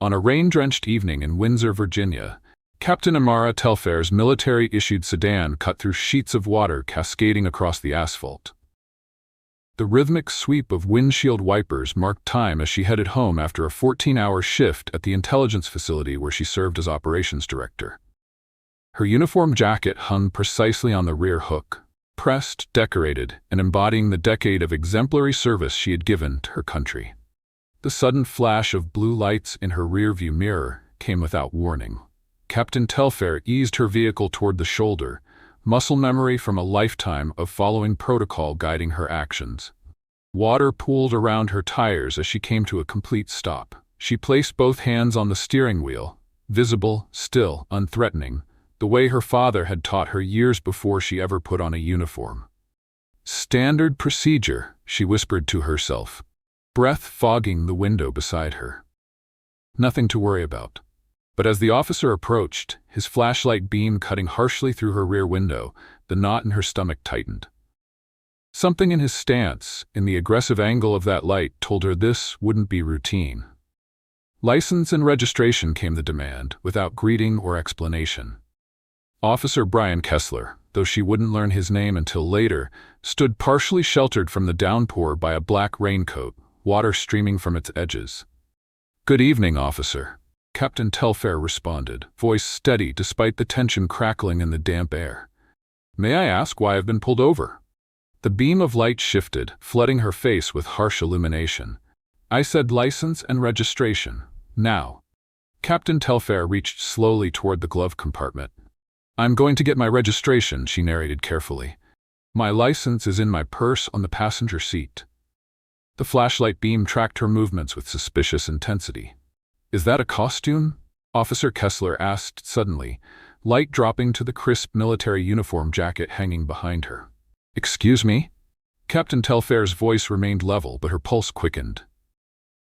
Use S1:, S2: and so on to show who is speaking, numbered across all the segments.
S1: On a rain-drenched evening in Windsor, Virginia, Captain Amara Telfair's military-issued sedan cut through sheets of water cascading across the asphalt. The rhythmic sweep of windshield wipers marked time as she headed home after a 14-hour shift at the intelligence facility where she served as operations director. Her uniform jacket hung precisely on the rear hook, pressed, decorated, and embodying the decade of exemplary service she had given to her country. The sudden flash of blue lights in her rearview mirror came without warning. Captain Telfair eased her vehicle toward the shoulder, muscle memory from a lifetime of following protocol guiding her actions. Water pooled around her tires as she came to a complete stop. She placed both hands on the steering wheel, visible, still, unthreatening, the way her father had taught her years before she ever put on a uniform. "Standard procedure," she whispered to herself, breath fogging the window beside her. Nothing to worry about. But as the officer approached, his flashlight beam cutting harshly through her rear window, the knot in her stomach tightened. Something in his stance, in the aggressive angle of that light, told her this wouldn't be routine. License and registration, came the demand, without greeting or explanation. Officer Brian Kessler, though she wouldn't learn his name until later, stood partially sheltered from the downpour by a black raincoat, water streaming from its edges. "Good evening, officer," Captain Telfair responded, voice steady despite the tension crackling in the damp air. "May I ask why I've been pulled over?" The beam of light shifted, flooding her face with harsh illumination. "I said license and registration. Now." Captain Telfair reached slowly toward the glove compartment. "I'm going to get my registration," she narrated carefully. "My license is in my purse on the passenger seat." The flashlight beam tracked her movements with suspicious intensity. "Is that a costume?" Officer Kessler asked suddenly, light dropping to the crisp military uniform jacket hanging behind her. "Excuse me?" Captain Telfair's voice remained level, but her pulse quickened.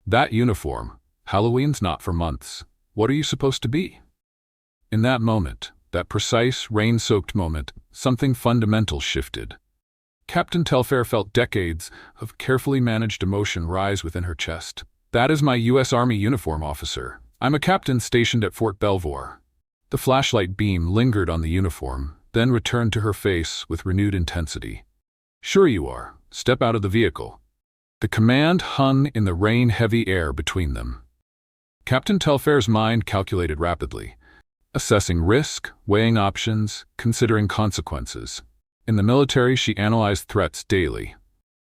S1: "That uniform. Halloween's not for months. What are you supposed to be?" In that moment, that precise, rain-soaked moment, something fundamental shifted. Captain Telfair felt decades of carefully managed emotion rise within her chest. "That is my U.S. Army uniform, officer. I'm a captain stationed at Fort Belvoir." The flashlight beam lingered on the uniform, then returned to her face with renewed intensity. "Sure you are. Step out of the vehicle." The command hung in the rain-heavy air between them. Captain Telfair's mind calculated rapidly, assessing risk, weighing options, considering consequences. In the military, she analyzed threats daily.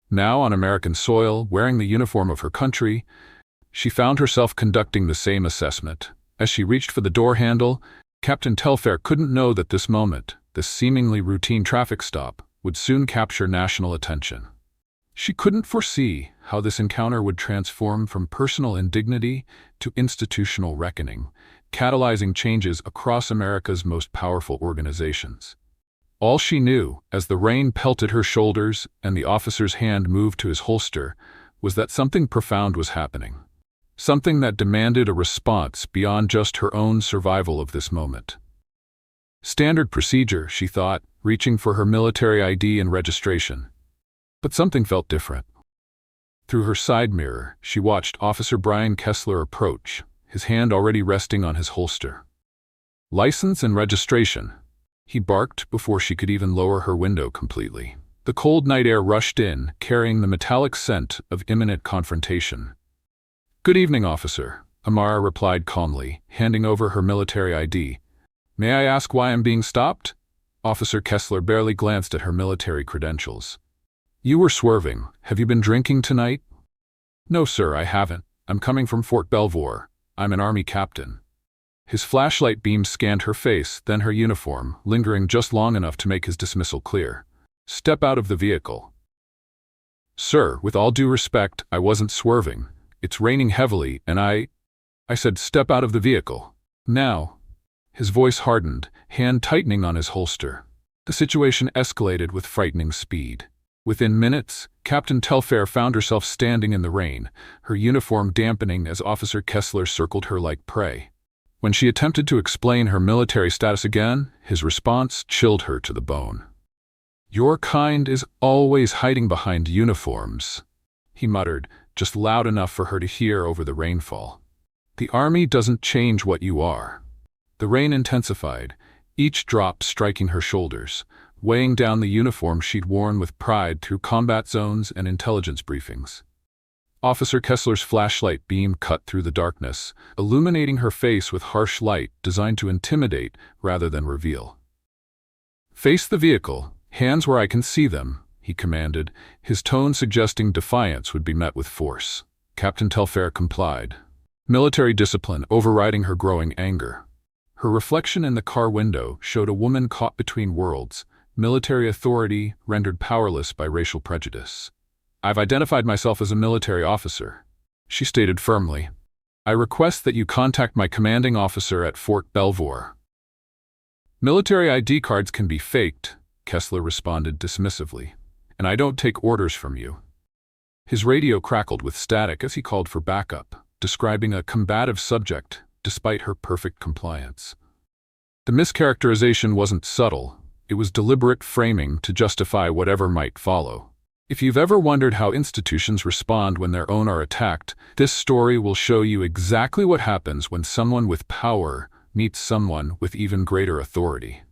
S1: Now, on American soil, wearing the uniform of her country, she found herself conducting the same assessment. As she reached for the door handle, Captain Telfair couldn't know that this moment, this seemingly routine traffic stop, would soon capture national attention. She couldn't foresee how this encounter would transform from personal indignity to institutional reckoning, catalyzing changes across America's most powerful organizations. All she knew, as the rain pelted her shoulders and the officer's hand moved to his holster, was that something profound was happening. Something that demanded a response beyond just her own survival of this moment. Standard procedure, she thought, reaching for her military ID and registration. But something felt different. Through her side mirror, she watched Officer Brian Kessler approach, his hand already resting on his holster. "License and registration," he barked before she could even lower her window completely. The cold night air rushed in, carrying the metallic scent of imminent confrontation. "Good evening, officer," Amara replied calmly, handing over her military ID. "May I ask why I'm being stopped?" Officer Kessler barely glanced at her military credentials. "You were swerving. Have you been drinking tonight?" "No, sir, I haven't. I'm coming from Fort Belvoir. I'm an Army captain." His flashlight beam scanned her face, then her uniform, lingering just long enough to make his dismissal clear. "Step out of the vehicle." "Sir, with all due respect, I wasn't swerving. It's raining heavily, and I said step out of the vehicle. Now." His voice hardened, hand tightening on his holster. The situation escalated with frightening speed. Within minutes, Captain Telfair found herself standing in the rain, her uniform dampening as Officer Kessler circled her like prey. When she attempted to explain her military status again, his response chilled her to the bone. "Your kind is always hiding behind uniforms," he muttered, just loud enough for her to hear over the rainfall. The army doesn't change what you are. The rain intensified, each drop striking her shoulders, weighing down the uniform she'd worn with pride through combat zones and intelligence briefings. Officer Kessler's flashlight beam cut through the darkness, illuminating her face with harsh light designed to intimidate rather than reveal. "Face the vehicle, hands where I can see them," he commanded, his tone suggesting defiance would be met with force. Captain Telfair complied, military discipline overriding her growing anger. Her reflection in the car window showed a woman caught between worlds, military authority rendered powerless by racial prejudice. "I've identified myself as a military officer," she stated firmly. "I request that you contact my commanding officer at Fort Belvoir." "Military ID cards can be faked," Kessler responded dismissively, "and I don't take orders from you." His radio crackled with static as he called for backup, describing a combative subject despite her perfect compliance. The mischaracterization wasn't subtle, it was deliberate framing to justify whatever might follow. If you've ever wondered how institutions respond when their own are attacked, this story will show you exactly what happens when someone with power meets someone with even greater authority.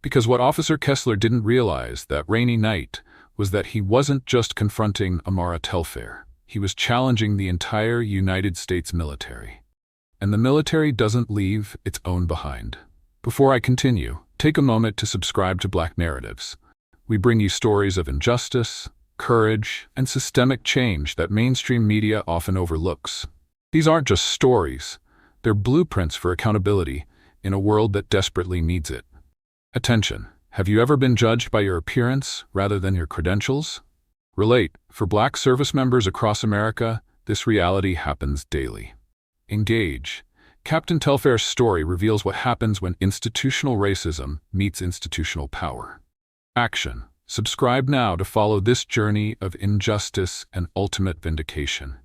S1: Because what Officer Kessler didn't realize that rainy night was that he wasn't just confronting Amara Telfair, he was challenging the entire United States military. And the military doesn't leave its own behind. Before I continue, take a moment to subscribe to Black Narratives. We bring you stories of injustice, courage, and systemic change that mainstream media often overlooks. These aren't just stories, they're blueprints for accountability in a world that desperately needs it. Attention, have you ever been judged by your appearance rather than your credentials? Relate, for Black service members across America, this reality happens daily. Engage. Captain Telfair's story reveals what happens when institutional racism meets institutional power. Action. Subscribe now to follow this journey of injustice and ultimate vindication.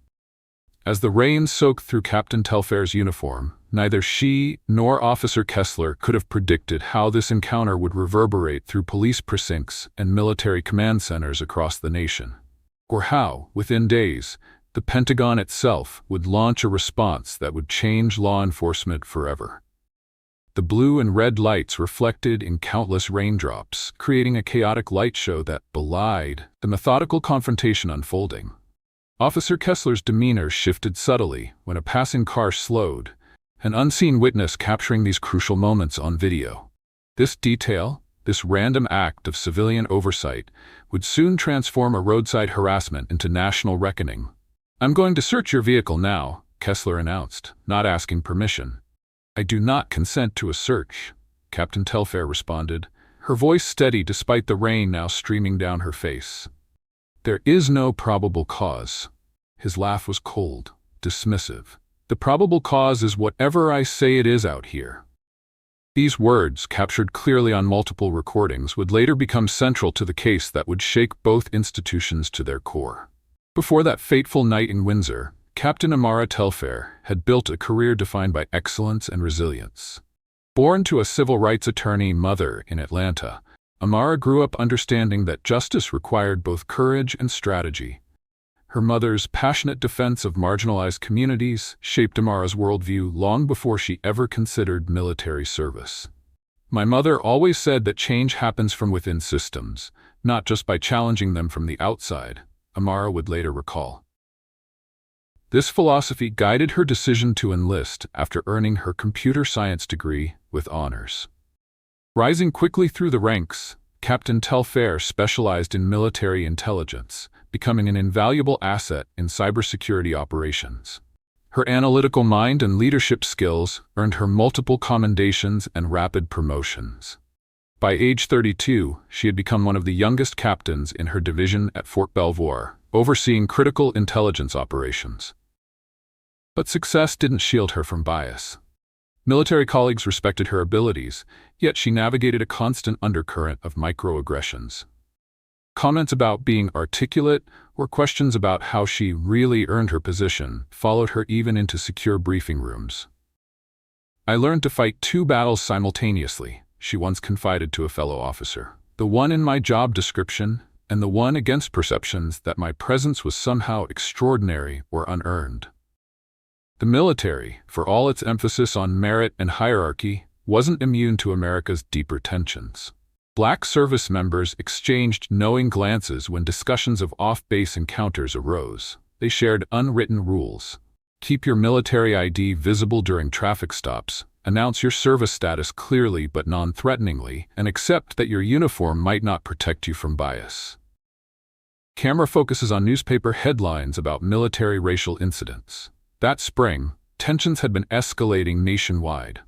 S1: As the rain soaked through Captain Telfair's uniform, neither she nor Officer Kessler could have predicted how this encounter would reverberate through police precincts and military command centers across the nation. Or how, within days, the Pentagon itself would launch a response that would change law enforcement forever. The blue and red lights reflected in countless raindrops, creating a chaotic light show that belied the methodical confrontation unfolding. Officer Kessler's demeanor shifted subtly when a passing car slowed, an unseen witness capturing these crucial moments on video. This detail, this random act of civilian oversight, would soon transform a roadside harassment into national reckoning. "I'm going to search your vehicle now," Kessler announced, not asking permission. "I do not consent to a search," Captain Telfair responded, her voice steady despite the rain now streaming down her face. "There is no probable cause." His laugh was cold, dismissive. "The probable cause is whatever I say it is out here." These words, captured clearly on multiple recordings, would later become central to the case that would shake both institutions to their core. Before that fateful night in Windsor, Captain Amara Telfair had built a career defined by excellence and resilience. Born to a civil rights attorney mother in Atlanta, Amara grew up understanding that justice required both courage and strategy. Her mother's passionate defense of marginalized communities shaped Amara's worldview long before she ever considered military service. "My mother always said that change happens from within systems, not just by challenging them from the outside," Amara would later recall. This philosophy guided her decision to enlist after earning her computer science degree with honors. Rising quickly through the ranks, Captain Telfair specialized in military intelligence, becoming an invaluable asset in cybersecurity operations. Her analytical mind and leadership skills earned her multiple commendations and rapid promotions. By age 32, she had become one of the youngest captains in her division at Fort Belvoir, overseeing critical intelligence operations. But success didn't shield her from bias. Military colleagues respected her abilities, yet she navigated a constant undercurrent of microaggressions. Comments about being articulate or questions about how she really earned her position followed her even into secure briefing rooms. "I learned to fight 2 battles simultaneously," she once confided to a fellow officer. "The one in my job description, and the one against perceptions that my presence was somehow extraordinary or unearned." The military, for all its emphasis on merit and hierarchy, wasn't immune to America's deeper tensions. Black service members exchanged knowing glances when discussions of off-base encounters arose. They shared unwritten rules. Keep your military ID visible during traffic stops, announce your service status clearly but non-threateningly, and accept that your uniform might not protect you from bias. Camera focuses on newspaper headlines about military racial incidents. That spring, tensions had been escalating nationwide.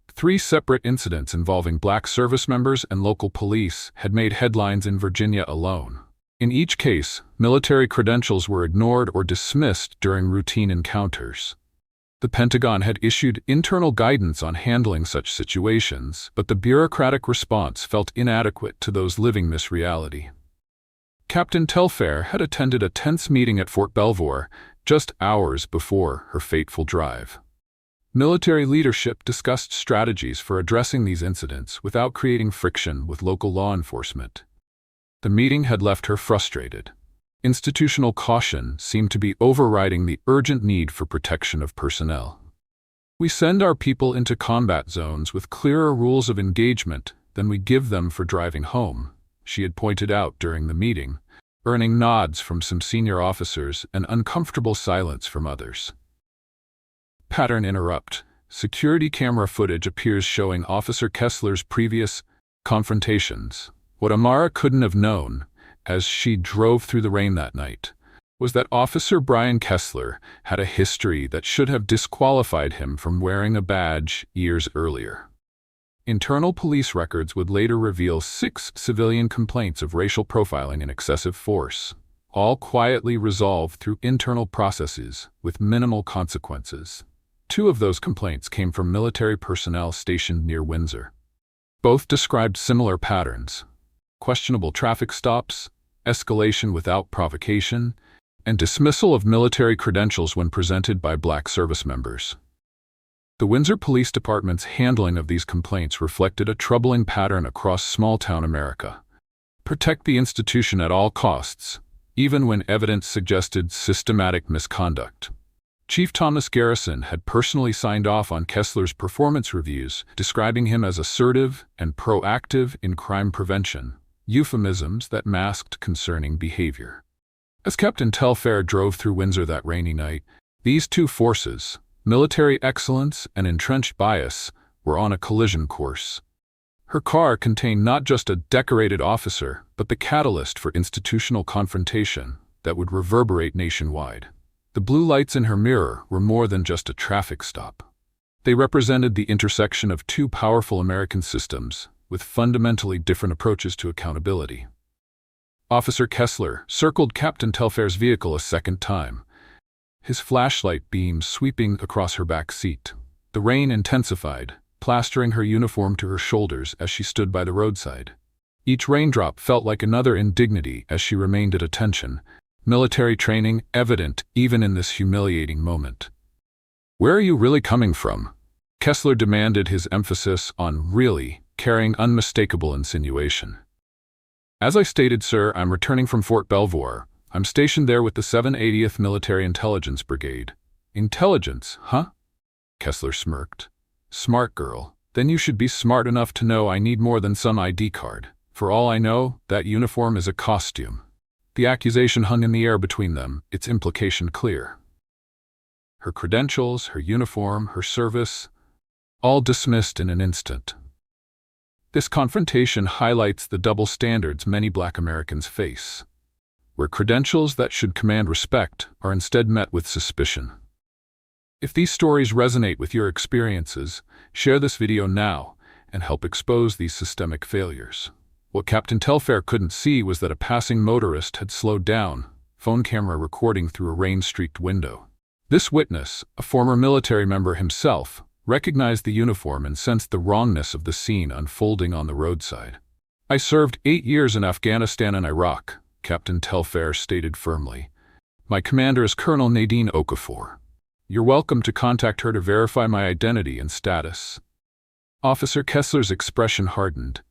S1: 3 separate incidents involving black service members and local police had made headlines in Virginia alone. In each case, military credentials were ignored or dismissed during routine encounters. The Pentagon had issued internal guidance on handling such situations, but the bureaucratic response felt inadequate to those living this reality. Captain Telfair had attended a tense meeting at Fort Belvoir just hours before her fateful drive. Military leadership discussed strategies for addressing these incidents without creating friction with local law enforcement. The meeting had left her frustrated. Institutional caution seemed to be overriding the urgent need for protection of personnel. We send our people into combat zones with clearer rules of engagement than we give them for driving home, she had pointed out during the meeting, earning nods from some senior officers and uncomfortable silence from others. Pattern interrupt. Security camera footage appears showing Officer Kessler's previous confrontations. What Amara couldn't have known, as she drove through the rain that night, was that Officer Brian Kessler had a history that should have disqualified him from wearing a badge years earlier. Internal police records would later reveal 6 civilian complaints of racial profiling and excessive force, all quietly resolved through internal processes with minimal consequences. 2 of those complaints came from military personnel stationed near Windsor. Both described similar patterns: questionable traffic stops, escalation without provocation, and dismissal of military credentials when presented by black service members. The Windsor Police Department's handling of these complaints reflected a troubling pattern across small-town America. Protect the institution at all costs, even when evidence suggested systematic misconduct. Chief Thomas Garrison had personally signed off on Kessler's performance reviews, describing him as assertive and proactive in crime prevention, euphemisms that masked concerning behavior. As Captain Telfair drove through Windsor that rainy night, these 2 forces, military excellence and entrenched bias, were on a collision course. Her car contained not just a decorated officer, but the catalyst for institutional confrontation that would reverberate nationwide. The blue lights in her mirror were more than just a traffic stop. They represented the intersection of 2 powerful American systems with fundamentally different approaches to accountability. Officer Kessler circled Captain Telfair's vehicle a second time, his flashlight beam sweeping across her back seat. The rain intensified, plastering her uniform to her shoulders as she stood by the roadside. Each raindrop felt like another indignity as she remained at attention, military training evident even in this humiliating moment. "Where are you really coming from?" Kessler demanded, his emphasis on really, carrying unmistakable insinuation. "As I stated, sir, I'm returning from Fort Belvoir. I'm stationed there with the 780th Military Intelligence Brigade." "Intelligence, huh?" Kessler smirked. "Smart girl. Then you should be smart enough to know I need more than some ID card. For all I know, that uniform is a costume." The accusation hung in the air between them, its implication clear. Her credentials, her uniform, her service, all dismissed in an instant. This confrontation highlights the double standards many black Americans face, where credentials that should command respect are instead met with suspicion. If these stories resonate with your experiences, share this video now and help expose these systemic failures. What Captain Telfair couldn't see was that a passing motorist had slowed down, phone camera recording through a rain-streaked window. This witness, a former military member himself, recognized the uniform and sensed the wrongness of the scene unfolding on the roadside. "I served 8 years in Afghanistan and Iraq," Captain Telfair stated firmly. "My commander is Colonel Nadine Okafor. You're welcome to contact her to verify my identity and status." Officer Kessler's expression hardened.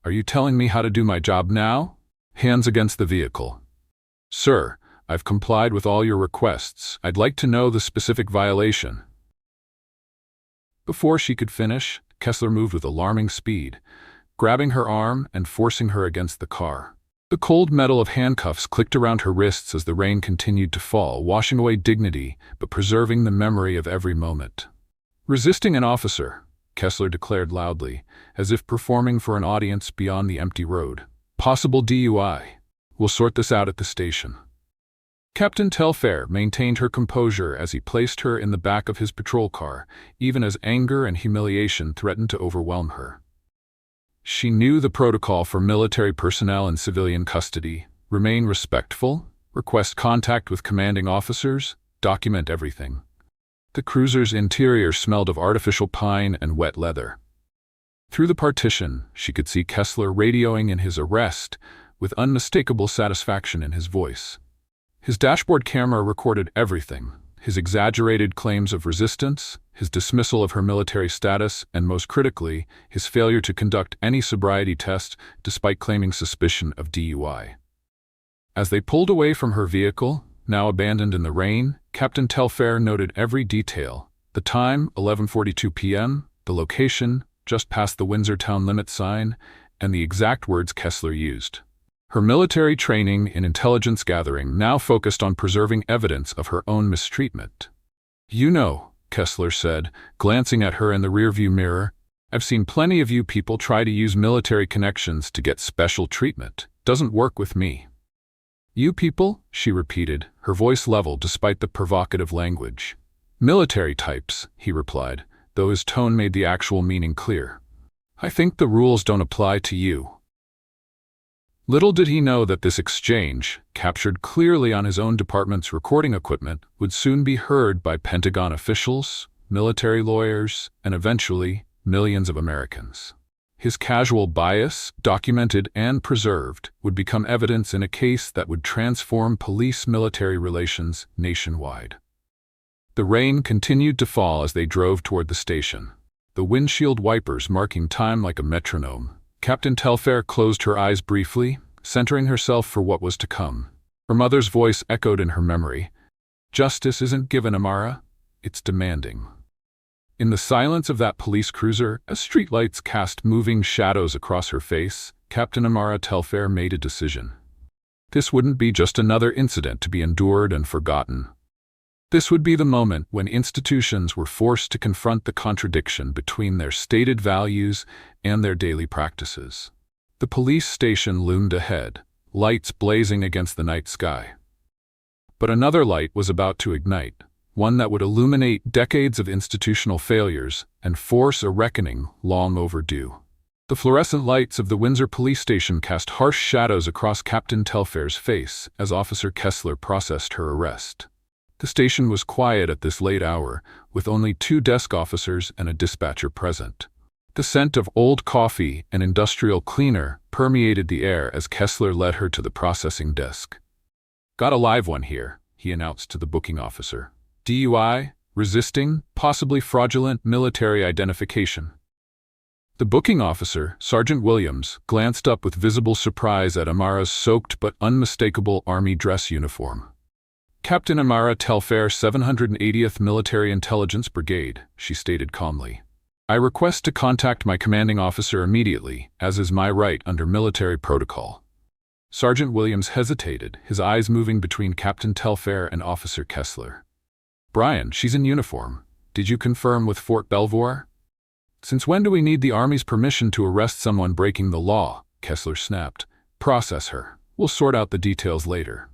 S1: "Are you telling me how to do my job now?" Hands against the vehicle. "Sir, I've complied with all your requests. I'd like to know the specific violation." Before she could finish, Kessler moved with alarming speed, grabbing her arm and forcing her against the car. The cold metal of handcuffs clicked around her wrists as the rain continued to fall, washing away dignity but preserving the memory of every moment. "Resisting an officer," Kessler declared loudly, as if performing for an audience beyond the empty road. "Possible DUI. We'll sort this out at the station." Captain Telfair maintained her composure as he placed her in the back of his patrol car, even as anger and humiliation threatened to overwhelm her. She knew the protocol for military personnel in civilian custody: remain respectful, request contact with commanding officers, document everything. The cruiser's interior smelled of artificial pine and wet leather. Through the partition, she could see Kessler radioing in his arrest, with unmistakable satisfaction in his voice. His dashboard camera recorded everything: his exaggerated claims of resistance, his dismissal of her military status, and most critically, his failure to conduct any sobriety test despite claiming suspicion of DUI. As they pulled away from her vehicle, now abandoned in the rain, Captain Telfair noted every detail: the time, 11:42 p.m., the location, just past the Windsor town limit sign, and the exact words Kessler used. Her military training in intelligence gathering now focused on preserving evidence of her own mistreatment. "You know," Kessler said, glancing at her in the rearview mirror, "I've seen plenty of you people try to use military connections to get special treatment. Doesn't work with me." "You people?" she repeated, her voice level despite the provocative language. "Military types," he replied, though his tone made the actual meaning clear. "I think the rules don't apply to you." Little did he know that this exchange, captured clearly on his own department's recording equipment, would soon be heard by Pentagon officials, military lawyers, and eventually, millions of Americans. His casual bias, documented and preserved, would become evidence in a case that would transform police-military relations nationwide. The rain continued to fall as they drove toward the station, the windshield wipers marking time like a metronome. Captain Telfair closed her eyes briefly, centering herself for what was to come. Her mother's voice echoed in her memory. "Justice isn't given, Amara. It's demanding." In the silence of that police cruiser, as streetlights cast moving shadows across her face, Captain Amara Telfair made a decision. This wouldn't be just another incident to be endured and forgotten. This would be the moment when institutions were forced to confront the contradiction between their stated values and their daily practices. The police station loomed ahead, lights blazing against the night sky. But another light was about to ignite, one that would illuminate decades of institutional failures and force a reckoning long overdue. The fluorescent lights of the Windsor police station cast harsh shadows across Captain Telfair's face as Officer Kessler processed her arrest. The station was quiet at this late hour, with only 2 desk officers and a dispatcher present. The scent of old coffee and industrial cleaner permeated the air as Kessler led her to the processing desk. "Got a live one here," he announced to the booking officer. "DUI, resisting, possibly fraudulent military identification." The booking officer, Sergeant Williams, glanced up with visible surprise at Amara's soaked but unmistakable Army dress uniform. "Captain Amara Telfair, 780th Military Intelligence Brigade," she stated calmly. "I request to contact my commanding officer immediately, as is my right under military protocol." Sergeant Williams hesitated, his eyes moving between Captain Telfair and Officer Kessler. "Brian, she's in uniform. Did you confirm with Fort Belvoir?" "Since when do we need the Army's permission to arrest someone breaking the law?" Kessler snapped. "Process her. We'll sort out the details later."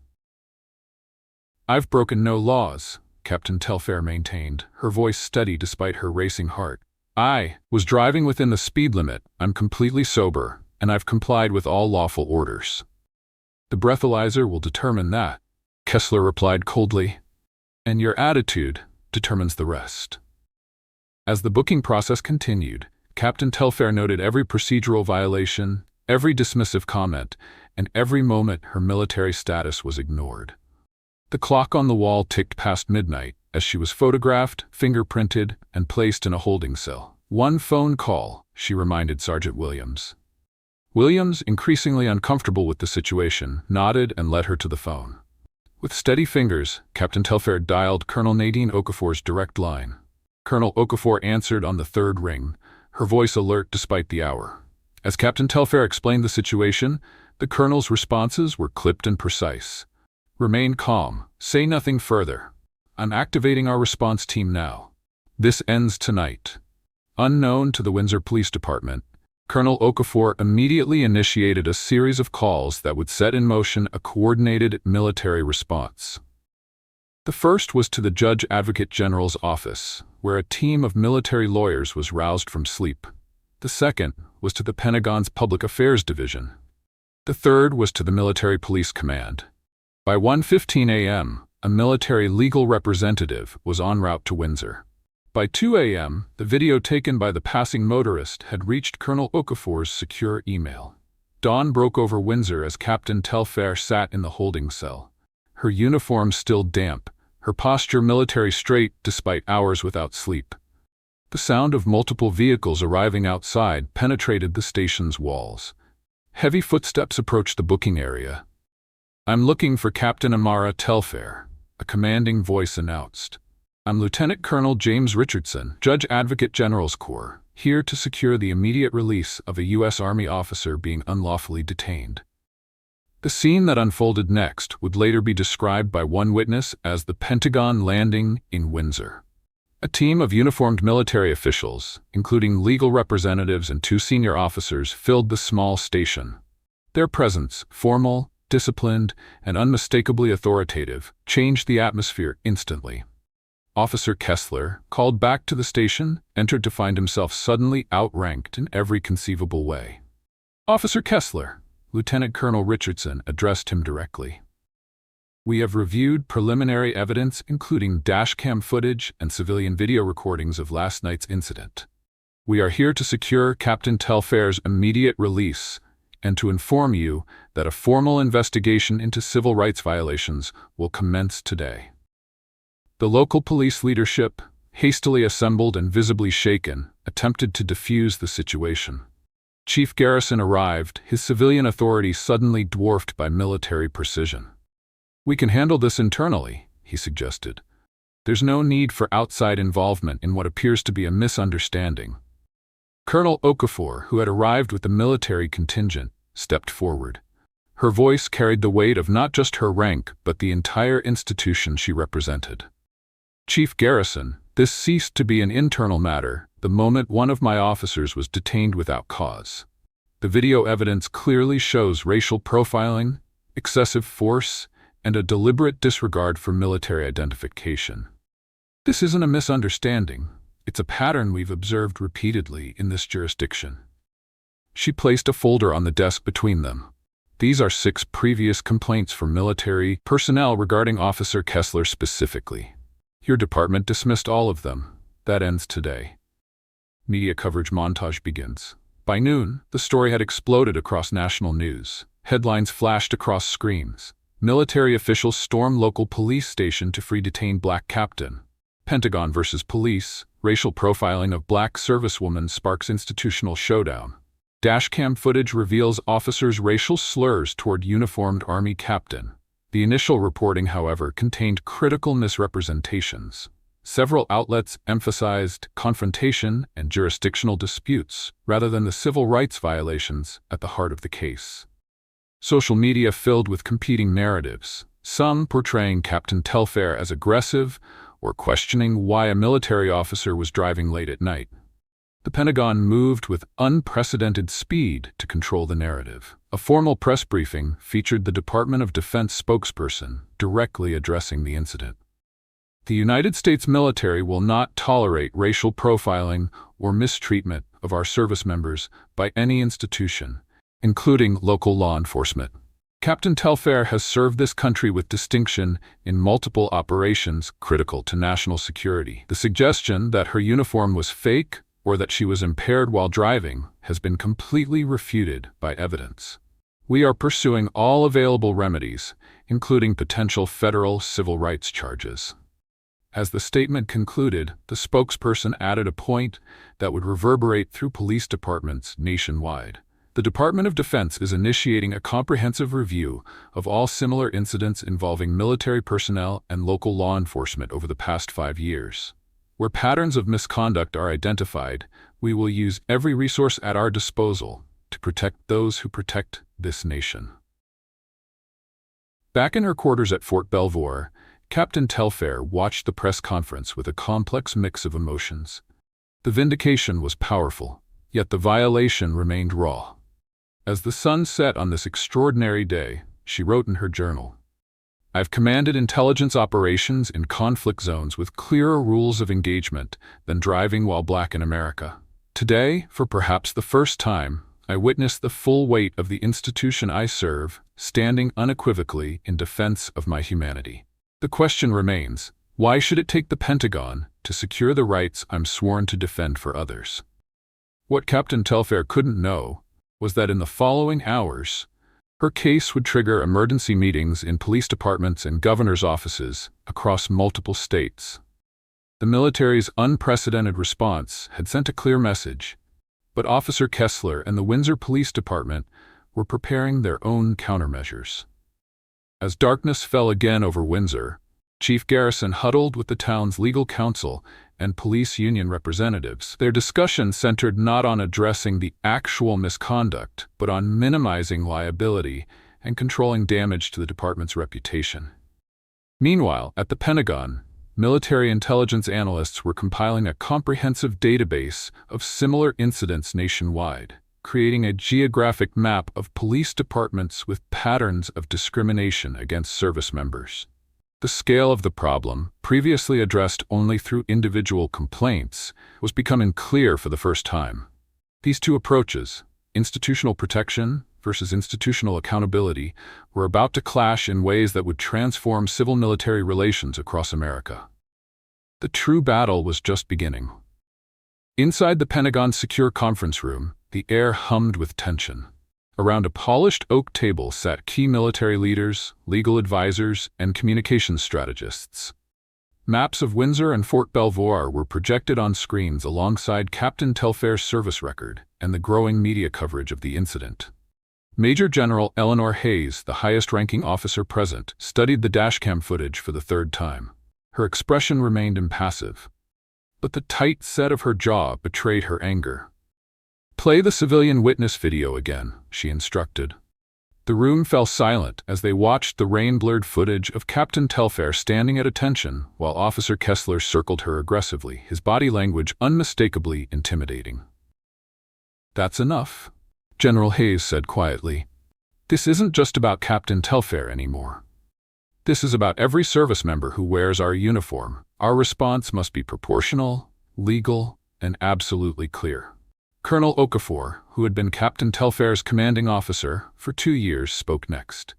S1: "I've broken no laws," Captain Telfair maintained, her voice steady despite her racing heart. "I was driving within the speed limit, I'm completely sober, and I've complied with all lawful orders." "The breathalyzer will determine that," Kessler replied coldly. "And your attitude determines the rest." As the booking process continued, Captain Telfair noted every procedural violation, every dismissive comment, and every moment her military status was ignored. The clock on the wall ticked past midnight as she was photographed, fingerprinted, and placed in a holding cell. "One phone call," she reminded Sergeant Williams. Williams, increasingly uncomfortable with the situation, nodded and led her to the phone. With steady fingers, Captain Telfair dialed Colonel Nadine Okafor's direct line. Colonel Okafor answered on the third ring, her voice alert despite the hour. As Captain Telfair explained the situation, the colonel's responses were clipped and precise. "Remain calm. Say nothing further. I'm activating our response team now. This ends tonight." Unknown to the Windsor Police Department, Colonel Okafor immediately initiated a series of calls that would set in motion a coordinated military response. The first was to the Judge Advocate General's office, where a team of military lawyers was roused from sleep. The second was to the Pentagon's Public Affairs Division. The third was to the Military Police Command. By 1:15 a.m., a military legal representative was en route to Windsor. By 2 a.m., the video taken by the passing motorist had reached Colonel Okafor's secure email. Dawn broke over Windsor as Captain Telfair sat in the holding cell. Her uniform still damp, her posture military straight despite hours without sleep. The sound of multiple vehicles arriving outside penetrated the station's walls. Heavy footsteps approached the booking area. "I'm looking for Captain Amara Telfair," a commanding voice announced. "I'm Lieutenant Colonel James Richardson, Judge Advocate General's Corps, here to secure the immediate release of a U.S. Army officer being unlawfully detained." The scene that unfolded next would later be described by one witness as the Pentagon landing in Windsor. A team of uniformed military officials, including legal representatives and 2 senior officers, filled the small station. Their presence, formal, disciplined, and unmistakably authoritative, changed the atmosphere instantly. Officer Kessler, called back to the station, entered to find himself suddenly outranked in every conceivable way. "Officer Kessler," Lieutenant Colonel Richardson addressed him directly. "We have reviewed preliminary evidence including dashcam footage and civilian video recordings of last night's incident. We are here to secure Captain Telfair's immediate release and to inform you that a formal investigation into civil rights violations will commence today." The local police leadership, hastily assembled and visibly shaken, attempted to defuse the situation. Chief Garrison arrived, his civilian authority suddenly dwarfed by military precision. "We can handle this internally," he suggested. "There's no need for outside involvement in what appears to be a misunderstanding." Colonel Okafor, who had arrived with the military contingent, stepped forward. Her voice carried the weight of not just her rank, but the entire institution she represented. "Chief Garrison, this ceased to be an internal matter the moment one of my officers was detained without cause. The video evidence clearly shows racial profiling, excessive force, and a deliberate disregard for military identification. This isn't a misunderstanding. It's a pattern we've observed repeatedly in this jurisdiction." She placed a folder on the desk between them. "These are 6 previous complaints from military personnel regarding Officer Kessler specifically. Your department dismissed all of them. That ends today." Media coverage montage begins. By noon, the story had exploded across national news. Headlines flashed across screens. Military officials storm local police station to free detained black captain. Pentagon versus police. Racial profiling of black servicewoman sparks institutional showdown. Dashcam footage reveals officers' racial slurs toward uniformed Army captain. The initial reporting, however, contained critical misrepresentations. Several outlets emphasized confrontation and jurisdictional disputes rather than the civil rights violations at the heart of the case. Social media filled with competing narratives, some portraying Captain Telfair as aggressive or questioning why a military officer was driving late at night. The Pentagon moved with unprecedented speed to control the narrative. A formal press briefing featured the Department of Defense spokesperson directly addressing the incident. "The United States military will not tolerate racial profiling or mistreatment of our service members by any institution, including local law enforcement. Captain Telfair has served this country with distinction in multiple operations critical to national security. The suggestion that her uniform was fake or that she was impaired while driving has been completely refuted by evidence. We are pursuing all available remedies, including potential federal civil rights charges." As the statement concluded, the spokesperson added a point that would reverberate through police departments nationwide. The Department of Defense is initiating a comprehensive review of all similar incidents involving military personnel and local law enforcement over the past 5 years. Where patterns of misconduct are identified, we will use every resource at our disposal to protect those who protect this nation. Back in her quarters at Fort Belvoir, Captain Telfair watched the press conference with a complex mix of emotions. The vindication was powerful, yet the violation remained raw. As the sun set on this extraordinary day, she wrote in her journal, "I've commanded intelligence operations in conflict zones with clearer rules of engagement than driving while black in America. Today, for perhaps the first time, I witnessed the full weight of the institution I serve, standing unequivocally in defense of my humanity. The question remains, why should it take the Pentagon to secure the rights I'm sworn to defend for others?" What Captain Telfair couldn't know was that in the following hours, her case would trigger emergency meetings in police departments and governor's offices across multiple states. The military's unprecedented response had sent a clear message, but Officer Kessler and the Windsor Police Department were preparing their own countermeasures. As darkness fell again over Windsor, Chief Garrison huddled with the town's legal counsel and police union representatives. Their discussion centered not on addressing the actual misconduct, but on minimizing liability and controlling damage to the department's reputation. Meanwhile, at the Pentagon, military intelligence analysts were compiling a comprehensive database of similar incidents nationwide, creating a geographic map of police departments with patterns of discrimination against service members. The scale of the problem, previously addressed only through individual complaints, was becoming clear for the first time. These two approaches, institutional protection versus institutional accountability, were about to clash in ways that would transform civil-military relations across America. The true battle was just beginning. Inside the Pentagon's secure conference room, the air hummed with tension. Around a polished oak table sat key military leaders, legal advisors, and communications strategists. Maps of Windsor and Fort Belvoir were projected on screens alongside Captain Telfair's service record and the growing media coverage of the incident. Major General Eleanor Hayes, the highest-ranking officer present, studied the dashcam footage for the third time. Her expression remained impassive, but the tight set of her jaw betrayed her anger. "Play the civilian witness video again," she instructed. The room fell silent as they watched the rain-blurred footage of Captain Telfair standing at attention while Officer Kessler circled her aggressively, his body language unmistakably intimidating. "That's enough," General Hayes said quietly. "This isn't just about Captain Telfair anymore. This is about every service member who wears our uniform. Our response must be proportional, legal, and absolutely clear." Colonel Okafor, who had been Captain Telfair's commanding officer for 2 years, spoke next.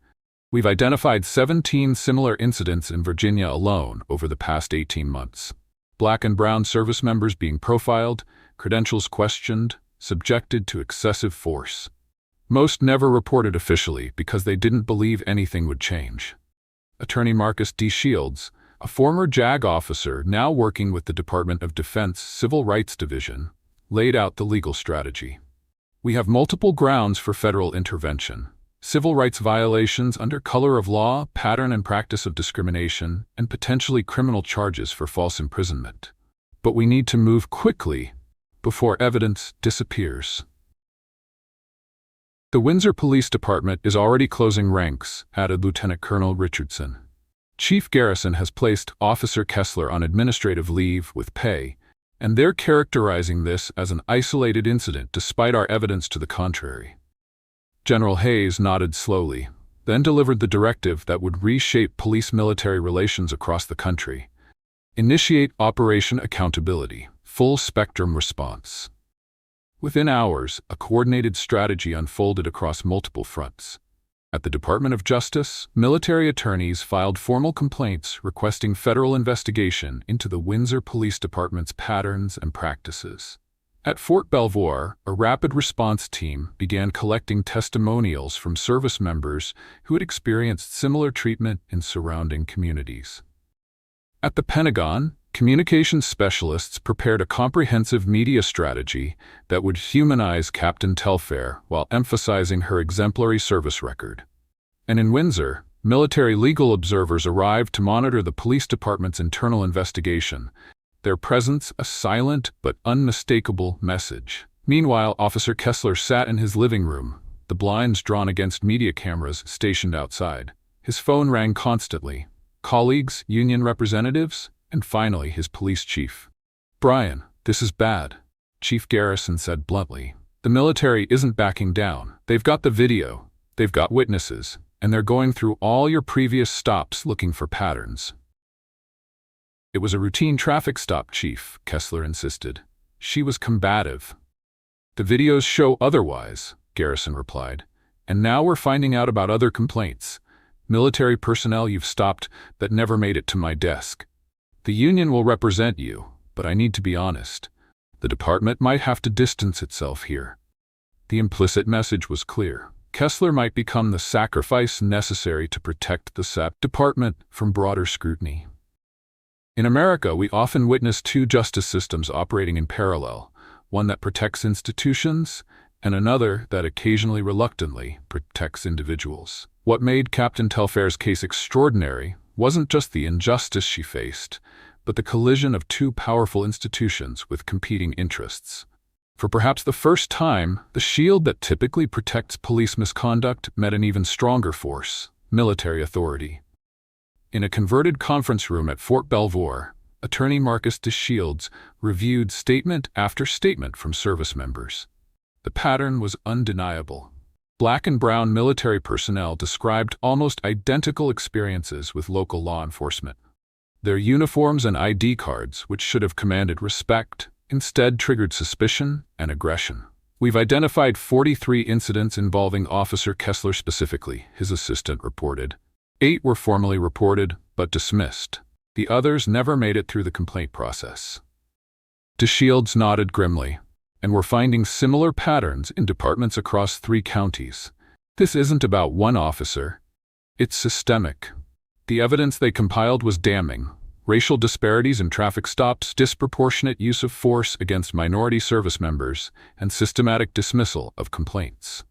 S1: "We've identified 17 similar incidents in Virginia alone over the past 18 months. Black and brown service members being profiled, credentials questioned, subjected to excessive force. Most never reported officially because they didn't believe anything would change." Attorney Marcus D. Shields, a former JAG officer now working with the Department of Defense Civil Rights Division, laid out the legal strategy. "We have multiple grounds for federal intervention: civil rights violations under color of law, pattern and practice of discrimination, and potentially criminal charges for false imprisonment. But we need to move quickly before evidence disappears." "The Windsor Police Department is already closing ranks," added Lieutenant Colonel Richardson. "Chief Garrison has placed Officer Kessler on administrative leave with pay, and they're characterizing this as an isolated incident despite our evidence to the contrary." General Hayes nodded slowly, then delivered the directive that would reshape police-military relations across the country. "Initiate Operation Accountability, full-spectrum response." Within hours, a coordinated strategy unfolded across multiple fronts. At the Department of Justice, military attorneys filed formal complaints requesting federal investigation into the Windsor Police Department's patterns and practices. At Fort Belvoir, a rapid response team began collecting testimonials from service members who had experienced similar treatment in surrounding communities. At the Pentagon, Communications specialists prepared a comprehensive media strategy that would humanize Captain Telfair while emphasizing her exemplary service record. And in Windsor, military legal observers arrived to monitor the police department's internal investigation, their presence a silent but unmistakable message. Meanwhile, Officer Kessler sat in his living room, the blinds drawn against media cameras stationed outside. His phone rang constantly. Colleagues, union representatives, and finally his police chief. "Brian, this is bad," Chief Garrison said bluntly. "The military isn't backing down. They've got the video, they've got witnesses, and they're going through all your previous stops looking for patterns." "It was a routine traffic stop, Chief," Kessler insisted. She was combative. "The videos show otherwise," Garrison replied. "And now we're finding out about other complaints. Military personnel you've stopped that never made it to my desk. The union will represent you, but I need to be honest. The department might have to distance itself here." The implicit message was clear. Kessler might become the sacrifice necessary to protect the SAP department from broader scrutiny. In America, we often witness two justice systems operating in parallel, one that protects institutions and another that occasionally reluctantly protects individuals. What made Captain Telfair's case extraordinary wasn't just the injustice she faced, but the collision of two powerful institutions with competing interests. For perhaps the first time, the shield that typically protects police misconduct met an even stronger force: military authority. In a converted conference room at Fort Belvoir, Attorney Marcus DeShields reviewed statement after statement from service members. The pattern was undeniable. Black and brown military personnel described almost identical experiences with local law enforcement. Their uniforms and ID cards, which should have commanded respect, instead triggered suspicion and aggression. "We've identified 43 incidents involving Officer Kessler specifically," his assistant reported. 8 were formally reported, but dismissed. The others never made it through the complaint process. DeShields nodded grimly. "And we're finding similar patterns in departments across 3 counties. This isn't about one officer. It's systemic." The evidence they compiled was damning. Racial disparities in traffic stops, disproportionate use of force against minority service members, and systematic dismissal of complaints.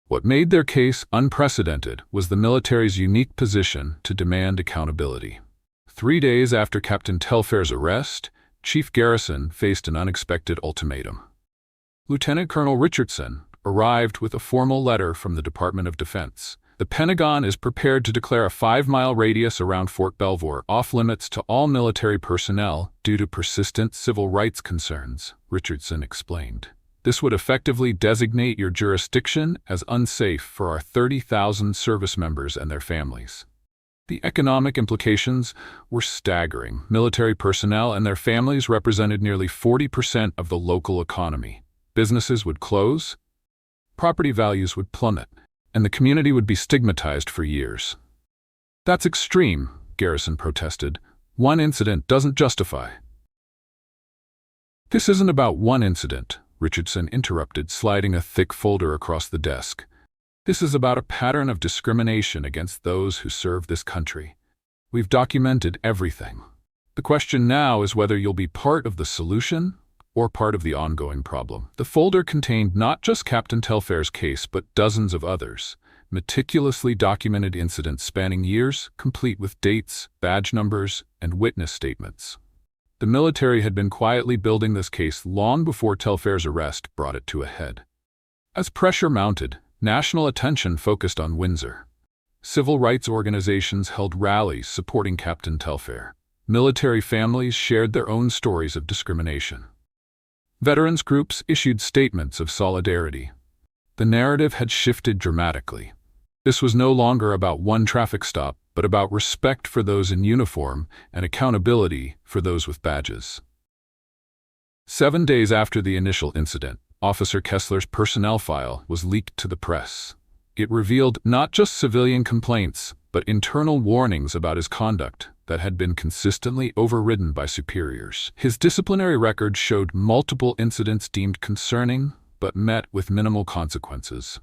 S1: What made their case unprecedented was the military's unique position to demand accountability. 3 days after Captain Telfair's arrest, Chief Garrison faced an unexpected ultimatum. Lieutenant Colonel Richardson arrived with a formal letter from the Department of Defense. "The Pentagon is prepared to declare a 5-mile radius around Fort Belvoir off-limits to all military personnel due to persistent civil rights concerns," Richardson explained. "This would effectively designate your jurisdiction as unsafe for our 30,000 service members and their families." The economic implications were staggering. Military personnel and their families represented nearly 40% of the local economy. Businesses would close, property values would plummet, and the community would be stigmatized for years. "That's extreme," Garrison protested. "One incident doesn't justify." "This isn't about one incident," Richardson interrupted, sliding a thick folder across the desk. "This is about a pattern of discrimination against those who serve this country. We've documented everything. The question now is whether you'll be part of the solution or part of the ongoing problem." The folder contained not just Captain Telfair's case, but dozens of others, meticulously documented incidents spanning years, complete with dates, badge numbers, and witness statements. The military had been quietly building this case long before Telfair's arrest brought it to a head. As pressure mounted, national attention focused on Windsor. Civil rights organizations held rallies supporting Captain Telfair. Military families shared their own stories of discrimination. Veterans groups issued statements of solidarity. The narrative had shifted dramatically. This was no longer about one traffic stop, but about respect for those in uniform and accountability for those with badges. 7 days after the initial incident, Officer Kessler's personnel file was leaked to the press. It revealed not just civilian complaints, but internal warnings about his conduct that had been consistently overridden by superiors. His disciplinary record showed multiple incidents deemed concerning, but met with minimal consequences.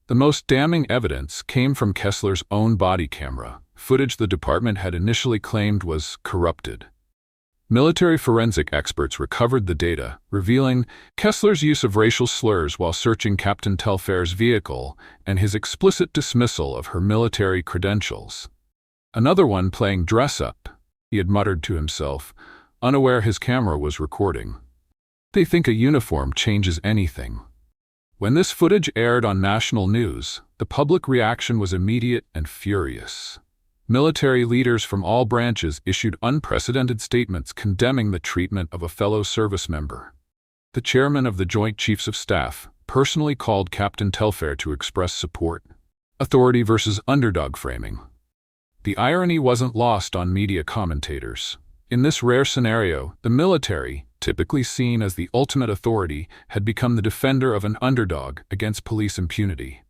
S1: The most damning evidence came from Kessler's own body camera, footage the department had initially claimed was corrupted. Military forensic experts recovered the data, revealing Kessler's use of racial slurs while searching Captain Telfair's vehicle and his explicit dismissal of her military credentials. Another one playing dress-up, he had muttered to himself, unaware his camera was recording. They think a uniform changes anything. When this footage aired on national news, the public reaction was immediate and furious. Military leaders from all branches issued unprecedented statements condemning the treatment of a fellow service member. The chairman of the Joint Chiefs of Staff personally called Captain Telfair to express support. Authority versus underdog framing. The irony wasn't lost on media commentators. In this rare scenario, the military, typically seen as the ultimate authority, had become the defender of an underdog against police impunity.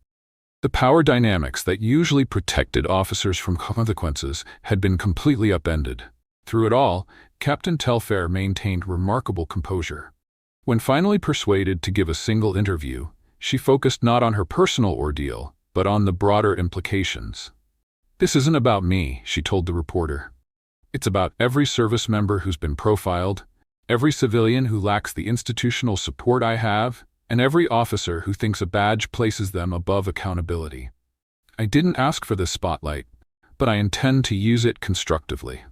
S1: The power dynamics that usually protected officers from consequences had been completely upended. Through it all, Captain Telfair maintained remarkable composure. When finally persuaded to give a single interview, she focused not on her personal ordeal, but on the broader implications. "This isn't about me," she told the reporter. "It's about every service member who's been profiled, every civilian who lacks the institutional support I have, and every officer who thinks a badge places them above accountability. I didn't ask for this spotlight, but I intend to use it constructively."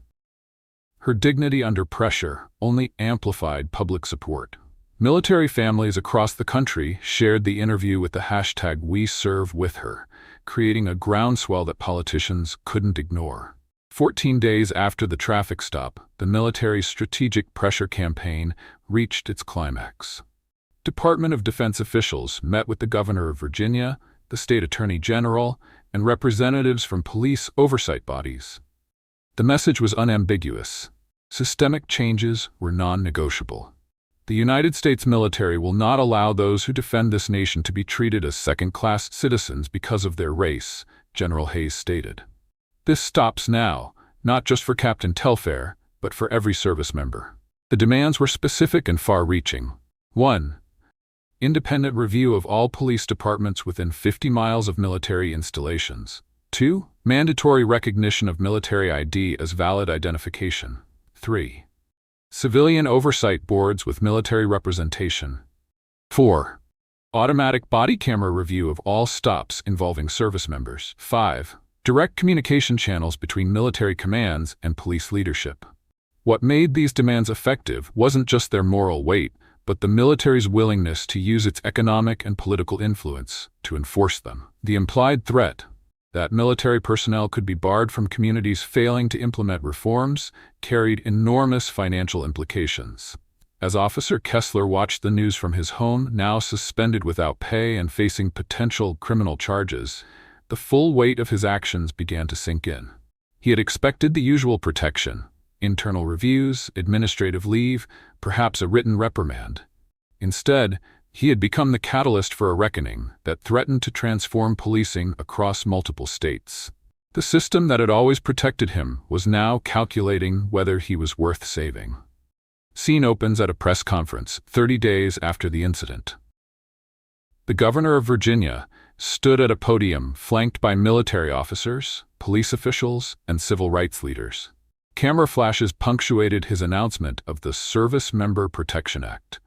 S1: Her dignity under pressure only amplified public support. Military families across the country shared the interview with the hashtag #WeServeWithHer, creating a groundswell that politicians couldn't ignore. 14 days after the traffic stop, the military's strategic pressure campaign reached its climax. Department of Defense officials met with the governor of Virginia, the state attorney general, and representatives from police oversight bodies. The message was unambiguous. Systemic changes were non-negotiable. The United States military will not allow those who defend this nation to be treated as second-class citizens because of their race, General Hayes stated. This stops now, not just for Captain Telfair, but for every service member. The demands were specific and far-reaching. 1. Independent review of all police departments within 50 miles of military installations. 2. Mandatory recognition of military ID as valid identification. 3. Civilian oversight boards with military representation. 4. Automatic body camera review of all stops involving service members. 5. Direct communication channels between military commands and police leadership. What made these demands effective wasn't just their moral weight, but the military's willingness to use its economic and political influence to enforce them. The implied threat that military personnel could be barred from communities failing to implement reforms carried enormous financial implications. As Officer Kessler watched the news from his home, now suspended without pay and facing potential criminal charges, the full weight of his actions began to sink in. He had expected the usual protection: internal reviews, administrative leave, perhaps a written reprimand. Instead, he had become the catalyst for a reckoning that threatened to transform policing across multiple states. The system that had always protected him was now calculating whether he was worth saving. Scene opens at a press conference 30 days after the incident. The governor of Virginia stood at a podium flanked by military officers, police officials, and civil rights leaders. Camera flashes punctuated his announcement of the Service Member Protection Act.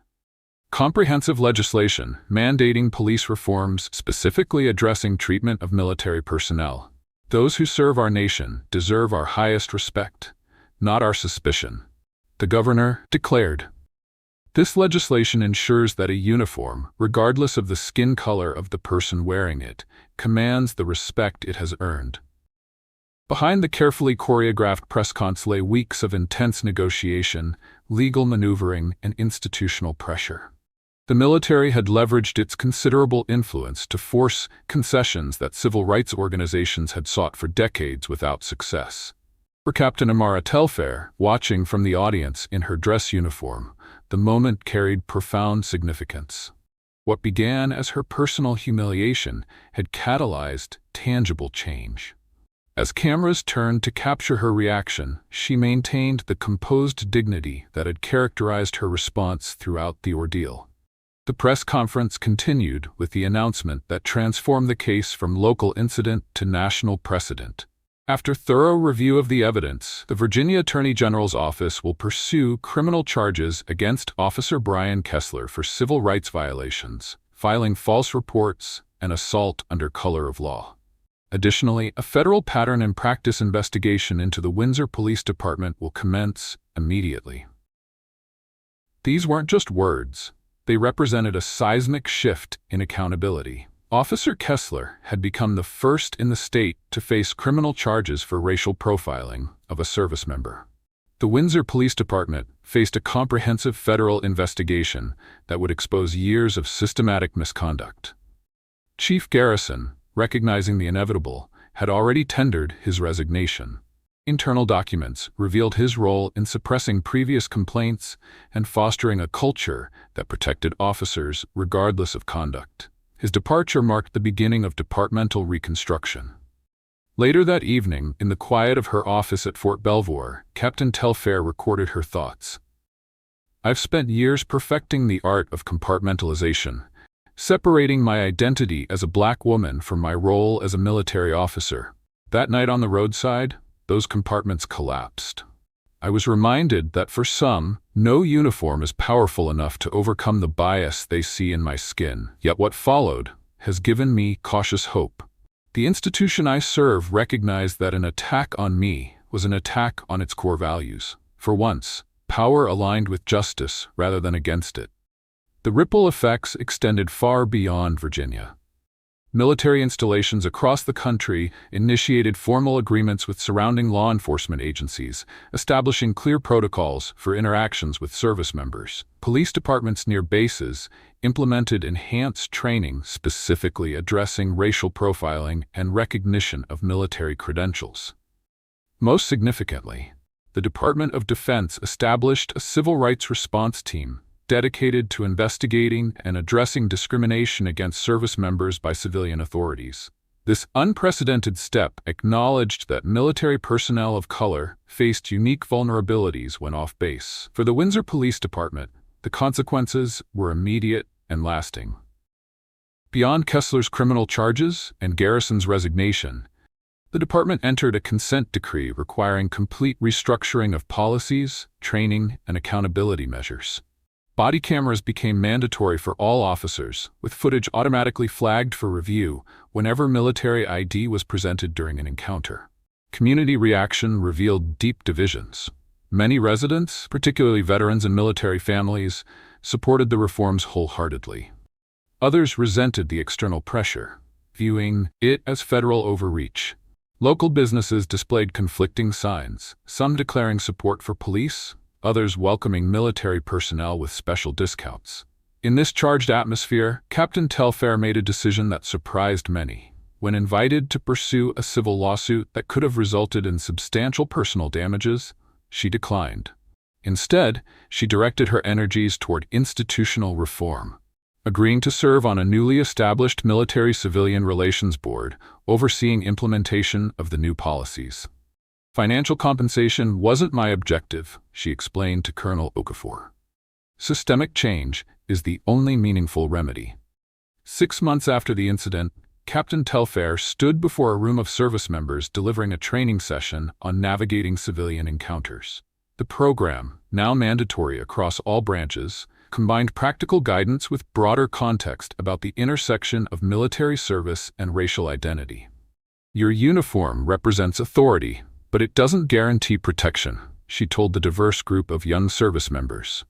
S1: Comprehensive legislation mandating police reforms specifically addressing treatment of military personnel. Those who serve our nation deserve our highest respect, not our suspicion, the governor declared. This legislation ensures that a uniform, regardless of the skin color of the person wearing it, commands the respect it has earned. Behind the carefully choreographed press conference lay weeks of intense negotiation, legal maneuvering, and institutional pressure. The military had leveraged its considerable influence to force concessions that civil rights organizations had sought for decades without success. For Captain Amara Telfair, watching from the audience in her dress uniform, the moment carried profound significance. What began as her personal humiliation had catalyzed tangible change. As cameras turned to capture her reaction, she maintained the composed dignity that had characterized her response throughout the ordeal. The press conference continued with the announcement that transformed the case from local incident to national precedent. After thorough review of the evidence, the Virginia Attorney General's office will pursue criminal charges against Officer Brian Kessler for civil rights violations, filing false reports, and assault under color of law. Additionally, a federal pattern and practice investigation into the Windsor Police Department will commence immediately. These weren't just words. They represented a seismic shift in accountability. Officer Kessler had become the first in the state to face criminal charges for racial profiling of a service member. The Windsor Police Department faced a comprehensive federal investigation that would expose years of systematic misconduct. Chief Garrison, recognizing the inevitable, had already tendered his resignation. Internal documents revealed his role in suppressing previous complaints and fostering a culture that protected officers regardless of conduct. His departure marked the beginning of departmental reconstruction. Later that evening, in the quiet of her office at Fort Belvoir, Captain Telfair recorded her thoughts. "I've spent years perfecting the art of compartmentalization, separating my identity as a black woman from my role as a military officer. That night on the roadside, those compartments collapsed. I was reminded that for some, no uniform is powerful enough to overcome the bias they see in my skin. Yet what followed has given me cautious hope. The institution I serve recognized that an attack on me was an attack on its core values. For once, power aligned with justice rather than against it." The ripple effects extended far beyond Virginia. Military installations across the country initiated formal agreements with surrounding law enforcement agencies, establishing clear protocols for interactions with service members. Police departments near bases implemented enhanced training specifically addressing racial profiling and recognition of military credentials. Most significantly, the Department of Defense established a civil rights response team dedicated to investigating and addressing discrimination against service members by civilian authorities. This unprecedented step acknowledged that military personnel of color faced unique vulnerabilities when off base. For the Windsor Police Department, the consequences were immediate and lasting. Beyond Kessler's criminal charges and Garrison's resignation, the department entered a consent decree requiring complete restructuring of policies, training, and accountability measures. Body cameras became mandatory for all officers, with footage automatically flagged for review whenever military ID was presented during an encounter. Community reaction revealed deep divisions. Many residents, particularly veterans and military families, supported the reforms wholeheartedly. Others resented the external pressure, viewing it as federal overreach. Local businesses displayed conflicting signs, some declaring support for police, others welcoming military personnel with special discounts. In this charged atmosphere, Captain Telfair made a decision that surprised many. When invited to pursue a civil lawsuit that could have resulted in substantial personal damages, she declined. Instead, she directed her energies toward institutional reform, agreeing to serve on a newly established military-civilian relations board overseeing implementation of the new policies. "Financial compensation wasn't my objective," she explained to Colonel Okafor. "Systemic change is the only meaningful remedy." 6 months after the incident, Captain Telfair stood before a room of service members delivering a training session on navigating civilian encounters. The program, now mandatory across all branches, combined practical guidance with broader context about the intersection of military service and racial identity. "Your uniform represents authority, but it doesn't guarantee protection," she told the diverse group of young service members.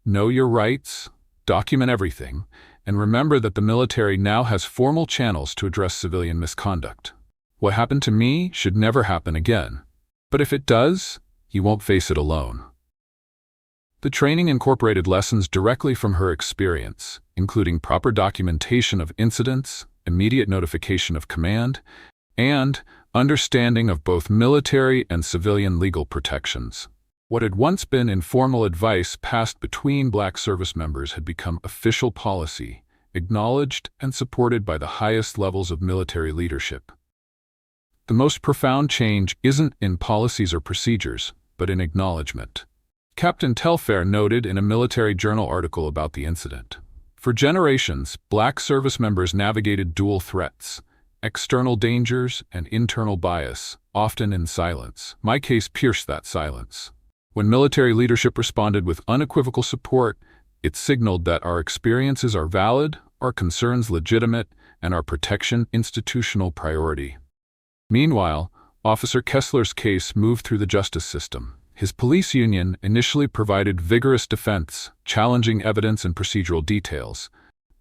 S1: "Know your rights, document everything, and remember that the military now has formal channels to address civilian misconduct. What happened to me should never happen again. But if it does, you won't face it alone." The training incorporated lessons directly from her experience, including proper documentation of incidents, immediate notification of command, and understanding of both military and civilian legal protections. What had once been informal advice passed between black service members had become official policy, acknowledged and supported by the highest levels of military leadership. The most profound change isn't in policies or procedures, but in acknowledgement. Captain Telfair noted in a military journal article about the incident. For generations, black service members navigated dual threats: external dangers, and internal bias, often in silence. My case pierced that silence. When military leadership responded with unequivocal support, it signaled that our experiences are valid, our concerns legitimate, and our protection institutional priority. Meanwhile, Officer Kessler's case moved through the justice system. His police union initially provided vigorous defense, challenging evidence and procedural details.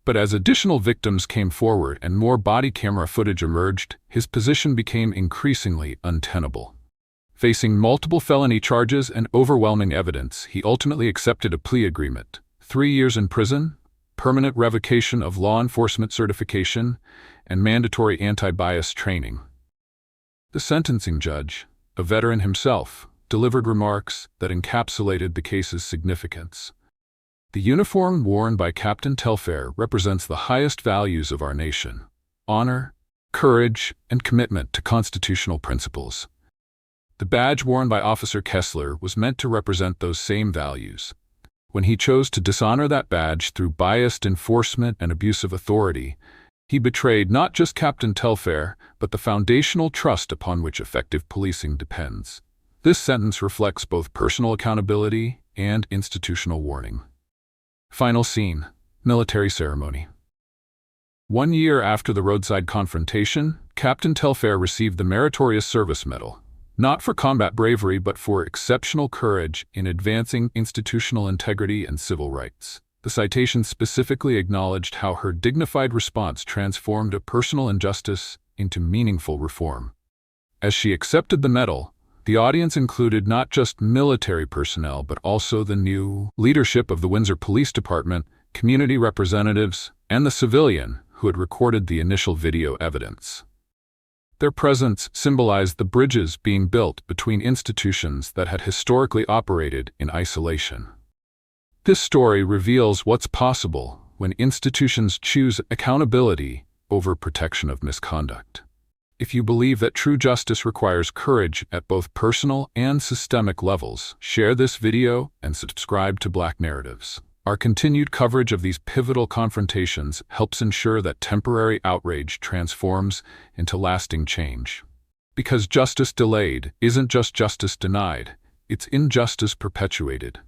S1: But as additional victims came forward and more body camera footage emerged, his position became increasingly untenable. Facing multiple felony charges and overwhelming evidence, he ultimately accepted a plea agreement: 3 years in prison, permanent revocation of law enforcement certification, and mandatory anti-bias training. The sentencing judge, a veteran himself, delivered remarks that encapsulated the case's significance. The uniform worn by Captain Telfair represents the highest values of our nation: honor, courage, and commitment to constitutional principles. The badge worn by Officer Kessler was meant to represent those same values. When he chose to dishonor that badge through biased enforcement and abuse of authority, he betrayed not just Captain Telfair, but the foundational trust upon which effective policing depends. This sentence reflects both personal accountability and institutional warning. Final scene: military ceremony. 1 year after the roadside confrontation, Captain Telfair received the Meritorious Service Medal, not for combat bravery but for exceptional courage in advancing institutional integrity and civil rights. The citation specifically acknowledged how her dignified response transformed a personal injustice into meaningful reform. As she accepted the medal, the audience included not just military personnel but also the new leadership of the Windsor Police Department, community representatives, and the civilian who had recorded the initial video evidence. Their presence symbolized the bridges being built between institutions that had historically operated in isolation. This story reveals what's possible when institutions choose accountability over protection of misconduct. If you believe that true justice requires courage at both personal and systemic levels, share this video and subscribe to Black Narratives. Our continued coverage of these pivotal confrontations helps ensure that temporary outrage transforms into lasting change. Because justice delayed isn't just justice denied, it's injustice perpetuated.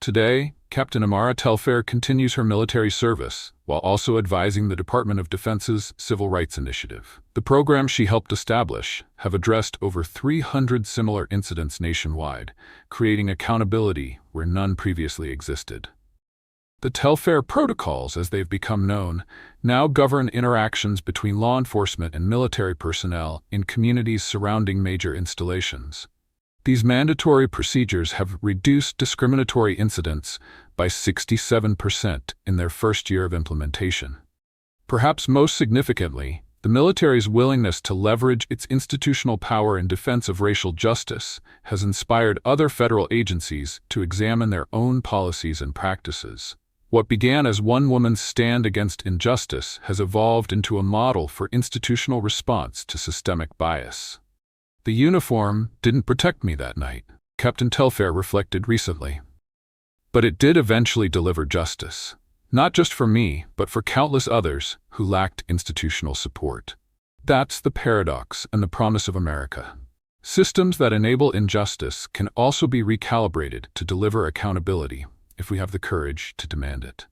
S1: Today, Captain Amara Telfair continues her military service while also advising the Department of Defense's Civil Rights Initiative. The programs she helped establish have addressed over 300 similar incidents nationwide, creating accountability where none previously existed. The Telfair Protocols, as they've become known, now govern interactions between law enforcement and military personnel in communities surrounding major installations. These mandatory procedures have reduced discriminatory incidents by 67% in their first year of implementation. Perhaps most significantly, the military's willingness to leverage its institutional power in defense of racial justice has inspired other federal agencies to examine their own policies and practices. What began as one woman's stand against injustice has evolved into a model for institutional response to systemic bias. The uniform didn't protect me that night, Captain Telfair reflected recently. But it did eventually deliver justice, not just for me, but for countless others who lacked institutional support. That's the paradox and the promise of America. Systems that enable injustice can also be recalibrated to deliver accountability if we have the courage to demand it.